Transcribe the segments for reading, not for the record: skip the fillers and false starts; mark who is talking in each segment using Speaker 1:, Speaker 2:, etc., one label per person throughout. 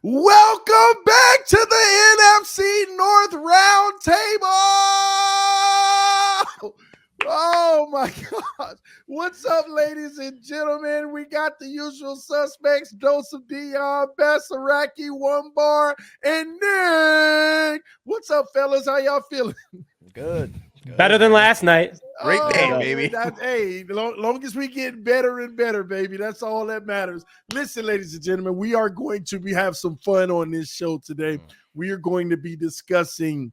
Speaker 1: Welcome back to the NFC North Roundtable. Oh my gosh. What's up, ladies and gentlemen? We got the usual suspects, Joseph Dion, Basaraki, One Bar, and Nick. What's up, fellas? How y'all feeling?
Speaker 2: Good.
Speaker 3: Better than last night.
Speaker 4: Great day, baby.
Speaker 1: Hey, long as we get better and better, baby, that's all that matters. Listen, ladies and gentlemen, we are going to have some fun on this show today. We are going to be discussing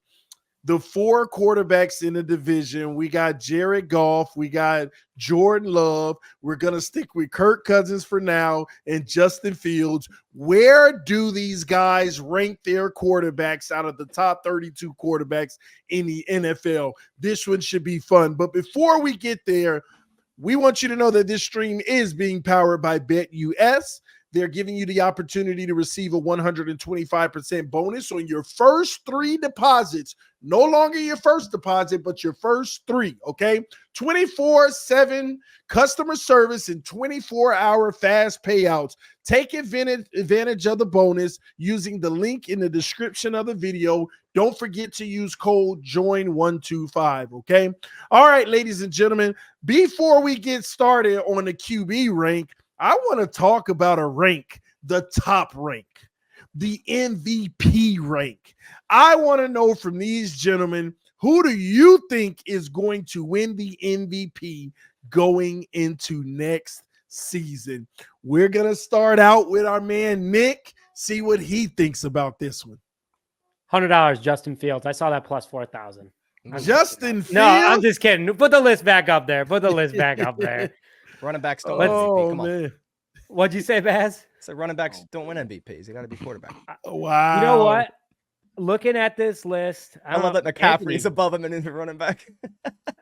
Speaker 1: the 4 quarterbacks in the division. We got Jared Goff. We got Jordan Love. We're going to stick with Kirk Cousins for now and Justin Fields. Where do these guys rank their quarterbacks out of the top 32 quarterbacks in the NFL? This one should be fun. But before we get there, we want you to know that this stream is being powered by BetUS. They're giving you the opportunity to receive a 125% bonus on your first 3 deposits. No longer your first deposit, but your first 3, okay? 24/7 customer service and 24-hour fast payouts. Take advantage of the bonus using the link in the description of the video. Don't forget to use code JOIN125, okay? All right, ladies and gentlemen, before we get started on the QB rank, I want to talk about a rank, the top rank, the MVP rank. I want to know from these gentlemen, who do you think is going to win the MVP going into next season? We're going to start out with our man, Nick, see what he thinks about this one.
Speaker 3: $100, Justin Fields. I saw that plus 4,000.
Speaker 1: Justin Fields?
Speaker 3: No, I'm just kidding. Put the list back up there.
Speaker 2: Running backs don't
Speaker 1: win
Speaker 2: MVP. Come on.
Speaker 1: Man.
Speaker 3: What'd you say, Baz?
Speaker 2: So running backs don't win MVPs. You got to be quarterback.
Speaker 1: Wow.
Speaker 3: You know what? Looking at this list,
Speaker 2: I love that McCaffrey's above him and in the running back.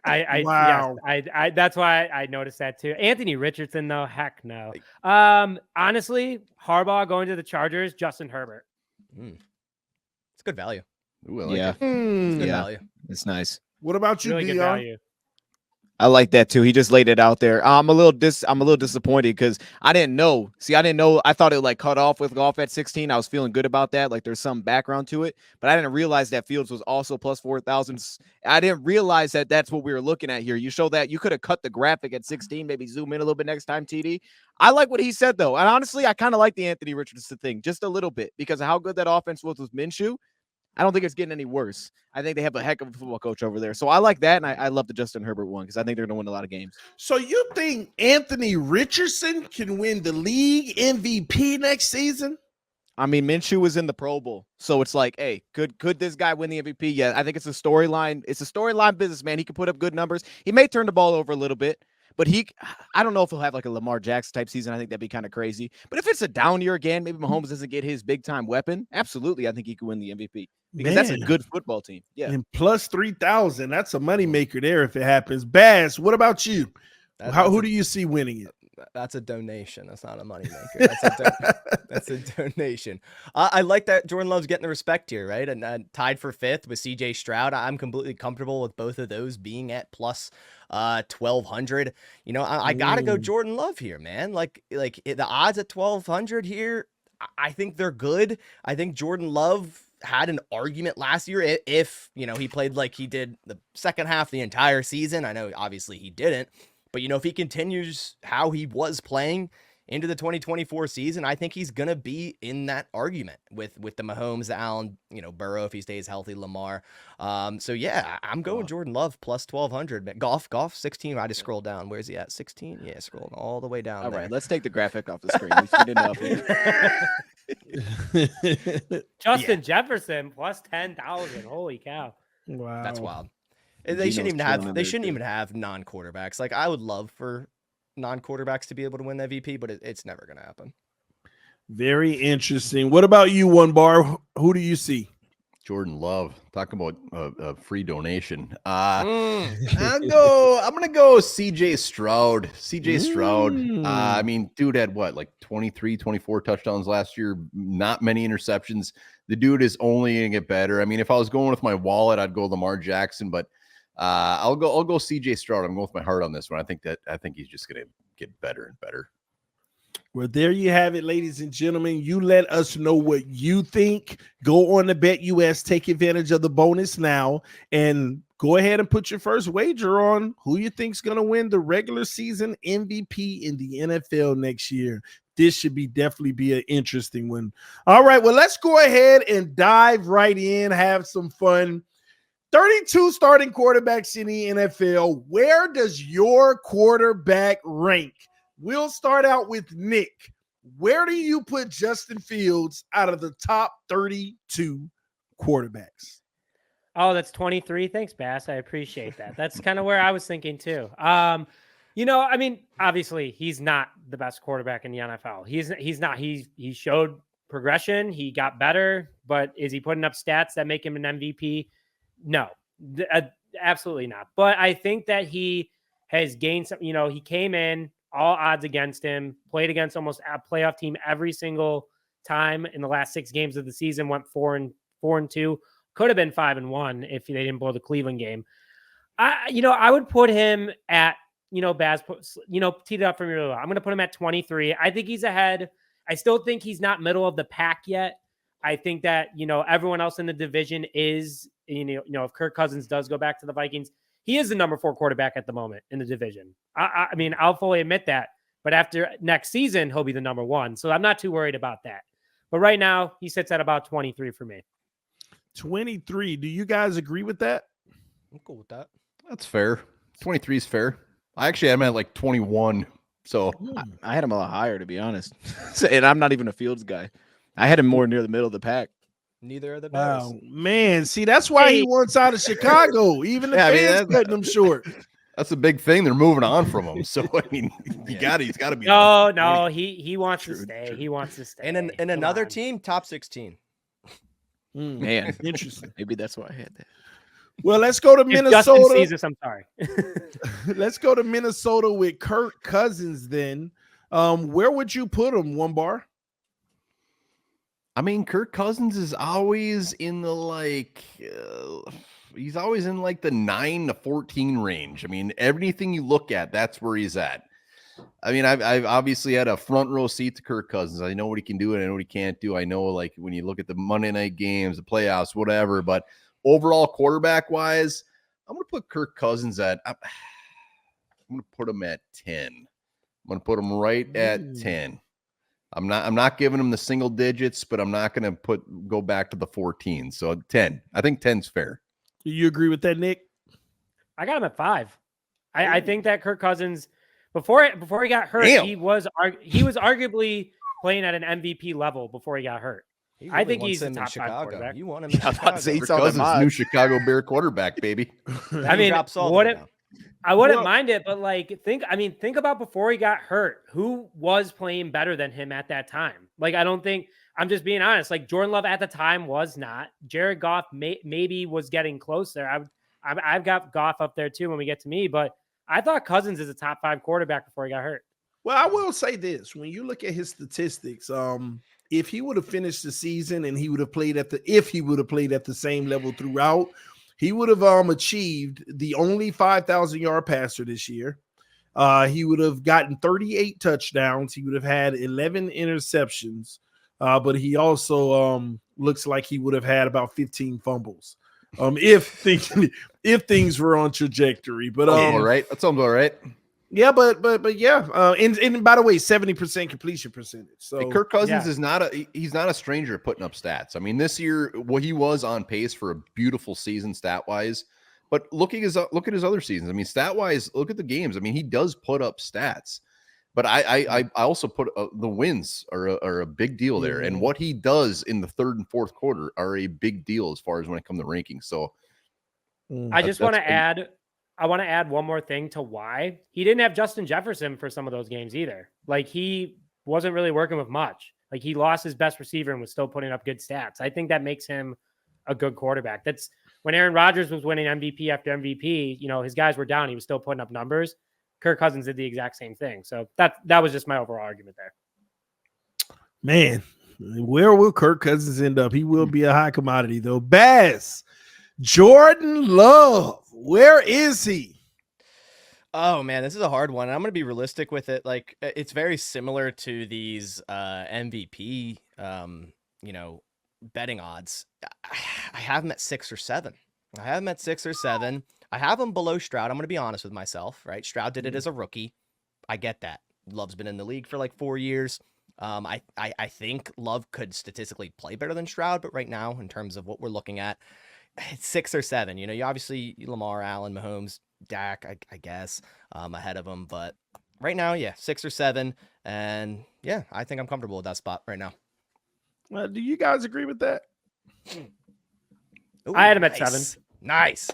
Speaker 1: Wow.
Speaker 3: Yes, that's why I noticed that too. Anthony Richardson, though, heck no. Honestly, Harbaugh going to the Chargers, Justin Herbert.
Speaker 2: It's good value.
Speaker 4: Ooh, I like it.
Speaker 2: It's good value.
Speaker 5: It's nice.
Speaker 1: What about you,
Speaker 3: Really good
Speaker 1: Dion?
Speaker 3: value.
Speaker 5: I like that too. He just laid it out there. I'm a little disappointed because I didn't know. See, I didn't know. I thought it like cut off with Goff at 16. I was feeling good about that. Like there's some background to it, but I didn't realize that Fields was also plus 4,000. I didn't realize that that's what we were looking at here. You show that you could have cut the graphic at 16, maybe zoom in a little bit next time, TD. I like what he said though. And honestly, I kind of like the Anthony Richardson thing just a little bit because of how good that offense was with Minshew. I don't think it's getting any worse. I think they have a heck of a football coach over there. So I like that, and I love the Justin Herbert one because I think they're going to win a lot of games.
Speaker 1: So you think Anthony Richardson can win the league MVP next season?
Speaker 5: I mean, Minshew was in the Pro Bowl. So it's like, hey, could this guy win the MVP? Yeah, I think it's a storyline. It's a storyline business, man. He can put up good numbers. He may turn the ball over a little bit. But I don't know if he'll have like a Lamar Jackson type season. I think that'd be kind of crazy. But if it's a down year again, maybe Mahomes doesn't get his big time weapon. Absolutely, I think he could win the MVP because that's a good football team. Yeah,
Speaker 1: and plus 3,000, that's a moneymaker there if it happens. Baz, what about you? Who do you see winning it?
Speaker 2: That's a donation. That's not a moneymaker. That's a donation. I like that Jordan Love's getting the respect here, right? And tied for 5th with CJ Stroud. I'm completely comfortable with both of those being at plus 1,200. You know, I gotta go Jordan Love here, man. Like the odds at 1,200 here, I think they're good. I think Jordan Love had an argument last year if you know he played like he did the second half the entire season. I know obviously he didn't. But, you know, if he continues how he was playing into the 2024 season, I think he's going to be in that argument with the Mahomes, the Allen, you know, Burrow, if he stays healthy, Lamar. So, yeah, I'm going Jordan Love plus 1,200. Goff, 16. I just scrolled down. Where's he at? 16? Yeah, scrolling all the way down.
Speaker 5: All
Speaker 2: there.
Speaker 5: right, let's take the graphic off the screen. We've seen enough.
Speaker 3: Justin Jefferson plus 10,000. Holy cow.
Speaker 1: Wow.
Speaker 2: That's wild. They shouldn't even have non-quarterbacks. Like I would love for non-quarterbacks to be able to win the MVP, but it's never going to happen.
Speaker 1: Very interesting. What about you, One Bar? Who do you see?
Speaker 4: Jordan Love. Talk about a free donation. I'm gonna go CJ Stroud. I mean, dude had what, like 23, 24 touchdowns last year. Not many interceptions. The dude is only gonna get better. I mean, if I was going with my wallet, I'd go Lamar Jackson, but I'll go CJ Stroud. I'm going with my heart on this one. I think he's just gonna get better and better.
Speaker 1: Well, there you have it, ladies and gentlemen. You let us know what you think. Go on to BetUS, take advantage of the bonus now, and go ahead and put your first wager on who you think's going to win the regular season MVP in the NFL next year. This should definitely be an interesting one. All right, well, let's go ahead and dive right in, have some fun. 32 starting quarterbacks in the NFL. Where does your quarterback rank? We'll start out with Nick. Where do you put Justin Fields out of the top 32 quarterbacks?
Speaker 3: Oh, that's 23. Thanks, Bass. I appreciate that. That's kind of where I was thinking too. Obviously he's not the best quarterback in the NFL. He's not. He showed progression. He got better, but is he putting up stats that make him an MVP? No, absolutely not. But I think that he has gained some, he came in all odds against him, played against almost a playoff team every single time in the last 6 games of the season, went 4-2, could have been 5-1 if they didn't blow the Cleveland game. I would put him at, Baz, teed it up for me really well. I'm going to put him at 23. I think he's ahead. I still think he's not middle of the pack yet. I think that, everyone else in the division is, if Kirk Cousins does go back to the Vikings, he is the number 4 quarterback at the moment in the division. I'll fully admit that. But after next season, he'll be the number 1. So I'm not too worried about that. But right now, he sits at about 23 for me.
Speaker 1: 23. Do you guys agree with that?
Speaker 2: I'm cool with that.
Speaker 4: That's fair. 23 is fair. I actually had him at like 21. So
Speaker 5: I had him a lot higher, to be honest. And I'm not even a Fields guy. I had him more near the middle of the pack.
Speaker 2: Neither are the Bears.
Speaker 1: Wow, man. See, that's why he wants out of Chicago. Even the fans cutting him short.
Speaker 4: That's a big thing. They're moving on from him. So he's got to be.
Speaker 3: No, he wants to stay. He wants to stay.
Speaker 2: And in another team, top 16.
Speaker 5: Man,
Speaker 1: interesting.
Speaker 5: Maybe that's why I had that.
Speaker 1: Well, let's go to Minnesota.
Speaker 3: Justin Caesars, I'm sorry.
Speaker 1: Let's go to Minnesota with Kirk Cousins then. Where would you put him, one bar?
Speaker 4: Kirk Cousins is always in the he's always in the 9 to 14 range. Everything you look at, that's where he's at. I've obviously had a front row seat to Kirk Cousins. I know what he can do and I know what he can't do. I know when you look at the Monday night games, the playoffs, whatever, but overall quarterback wise, I'm going to put Kirk Cousins I'm going to put him at 10. I'm going to put him right at 10. I'm not giving him the single digits, but I'm not going to go back to the 14. So 10. I think 10's fair.
Speaker 1: Do you agree with that, Nick?
Speaker 3: I got him at 5. I think that Kirk Cousins, before he got hurt, he was arguably playing at an MVP level before he got hurt. I think he's the top 5 quarterback.
Speaker 2: You want him in Chicago.
Speaker 4: Kirk Cousins, new Chicago Bear quarterback, baby.
Speaker 3: I wouldn't mind it, but think about before he got hurt, who was playing better than him at that time? I'm just being honest. Jordan Love at the time was not. Jared Goff maybe was getting closer. I've got Goff up there too when we get to me, but I thought Cousins is a top 5 quarterback before he got hurt.
Speaker 1: Well, I will say this: when you look at his statistics, if he would have finished the season and he would have played at the same level throughout, he would have achieved the only 5,000-yard passer this year. He would have gotten 38 touchdowns. He would have had 11 interceptions, but he also looks like he would have had about 15 fumbles if things were on trajectory. But
Speaker 4: all right, that sounds all right.
Speaker 1: Yeah, but yeah, and by the way, 70% completion percentage. So
Speaker 4: Kirk Cousins is not a stranger at putting up stats. This year, he was on pace for a beautiful season stat wise. But look at his other seasons. Stat wise, look at the games. He does put up stats. But I also put the wins are a big deal there, and what he does in the third and fourth quarter are a big deal as far as when it comes to rankings. So
Speaker 3: I just want to add. I want to add one more thing to why he didn't have Justin Jefferson for some of those games either. He wasn't really working with much. He lost his best receiver and was still putting up good stats. I think that makes him a good quarterback. That's when Aaron Rodgers was winning MVP after MVP, his guys were down. He was still putting up numbers. Kirk Cousins did the exact same thing. So that was just my overall argument there.
Speaker 1: Man, where will Kirk Cousins end up? He will be a high commodity though. Baz, Jordan Love, where is he?
Speaker 2: Oh man, this is a hard one. I'm gonna be realistic with it. Like it's very similar to these MVP, betting odds. I have him at 6 or 7. I have him at 6 or 7. I have him below Stroud. I'm gonna be honest with myself, right? Stroud did it as a rookie. I get that. Love's been in the league for like 4 years. I think Love could statistically play better than Stroud, but right now, in terms of what we're looking at, it's 6 or 7. You obviously Lamar, Allen, Mahomes, Dak, I guess, ahead of him. But right now, yeah, 6 or 7. And yeah, I think I'm comfortable with that spot right now.
Speaker 1: Do you guys agree with that?
Speaker 2: Ooh,
Speaker 3: I had him at
Speaker 2: nice.
Speaker 3: 7.
Speaker 2: Nice.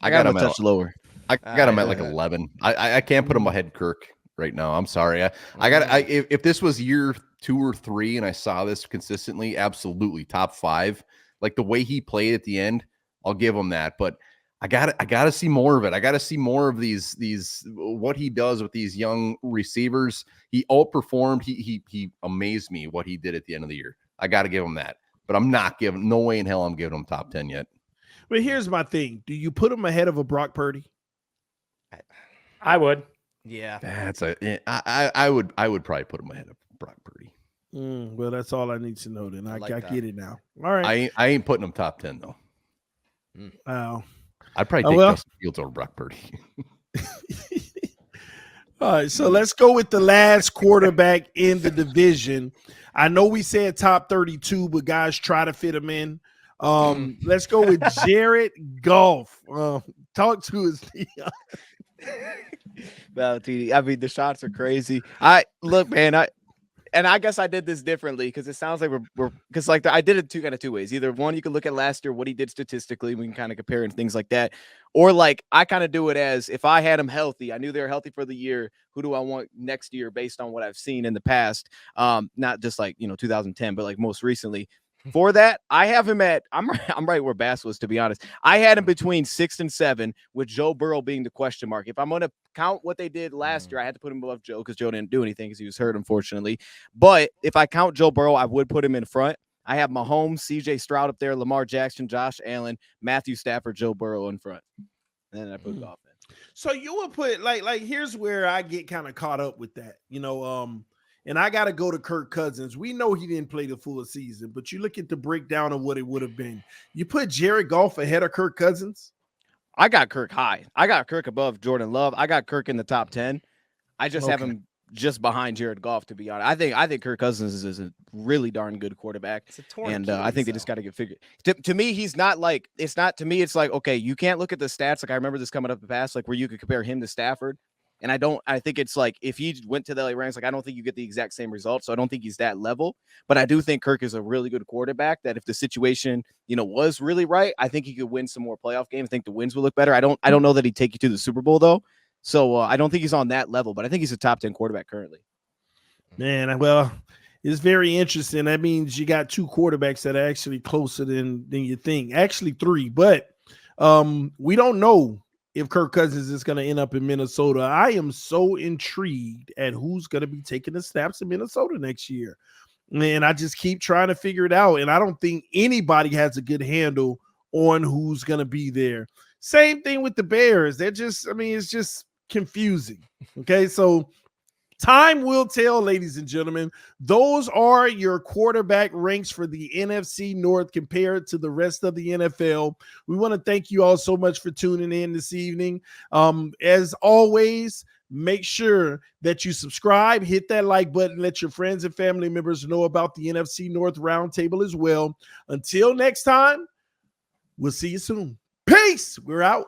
Speaker 4: I got him
Speaker 5: a touch lower.
Speaker 4: I got him at like 11. I can't put him ahead Kirk right now. I'm sorry. If this was year 2 or 3 and I saw this consistently, absolutely top 5. Like the way he played at the end, I'll give him that. But I gotta see more of it. I gotta see more of these what he does with these young receivers. He outperformed. He amazed me what he did at the end of the year. I gotta give him that. But I'm not giving. No way in hell I'm giving him top 10 yet.
Speaker 1: But here's my thing: do you put him ahead of a Brock Purdy?
Speaker 3: I would.
Speaker 2: Yeah.
Speaker 4: I would probably put him ahead of Brock Purdy.
Speaker 1: Well, that's all I need to know. Then I
Speaker 2: like
Speaker 1: get it now. All right.
Speaker 4: I ain't putting him top 10 though.
Speaker 1: Wow.
Speaker 4: I'd probably take Justin Fields over Brock Purdy.
Speaker 1: All right, so let's go with the last quarterback in the division. I know we said top 32, but guys, try to fit him in. Let's go with Jared Goff. Talk to us, Leon.
Speaker 5: Well, TD, I mean, the shots are crazy. Look, man, I guess I did this differently because it sounds like because like I did it two ways. Either one, you can look at last year, what he did statistically, we can kind of compare and things like that. Or like I kind of do it as if I had him healthy, I knew they were healthy for the year. Who do I want next year based on what I've seen in the past? Not just like 2010, but like most recently. For that, I have him at I'm right where Bass was, to be honest. I had him between 6 and 7, with Joe Burrow being the question mark. If I'm going to count what they did last year, I had to put him above Joe because Joe didn't do anything because he was hurt, unfortunately. But if I count Joe Burrow, I would put him in front. I have Mahomes, CJ Stroud up there, Lamar Jackson, Josh Allen, Matthew Stafford, Joe Burrow in front. And then I put Goff in.
Speaker 1: So you would put like here's where I get kind of caught up with that, and I got to go to Kirk Cousins. We know he didn't play the full season, but you look at the breakdown of what it would have been. You put Jared Goff ahead of Kirk Cousins?
Speaker 5: I got Kirk high. I got Kirk above Jordan Love. I got Kirk in the top 10. I just have him just behind Jared Goff, to be honest. I think Kirk Cousins is a really darn good quarterback. And I think they just got to get figured. To me, he's not like, it's not, to me, it's like, okay, you can't look at the stats. Like I remember this coming up in the past, like where you could compare him to Stafford. And I think it's like, if he went to the LA Rams, like, I don't think you get the exact same results. So I don't think he's that level, but I do think Kirk is a really good quarterback that if the situation, was really right, I think he could win some more playoff games. I think the wins will look better. I don't know that he'd take you to the Super Bowl though. So I don't think he's on that level, but I think he's a top 10 quarterback currently.
Speaker 1: Man, well, it's very interesting. That means you got 2 quarterbacks that are actually closer than you think. Actually 3, but we don't know if Kirk Cousins is going to end up in Minnesota. I am so intrigued at who's going to be taking the snaps in Minnesota next year. Man, I just keep trying to figure it out. And I don't think anybody has a good handle on who's going to be there. Same thing with the Bears. They're just, it's just confusing. Okay. So time will tell, ladies and gentlemen. Those are your quarterback ranks for the NFC North compared to the rest of the NFL. We want to thank you all so much for tuning in this evening. As always, make sure that you subscribe, hit that like button, let your friends and family members know about the NFC North Roundtable as well. Until next time, we'll see you soon. Peace. We're out.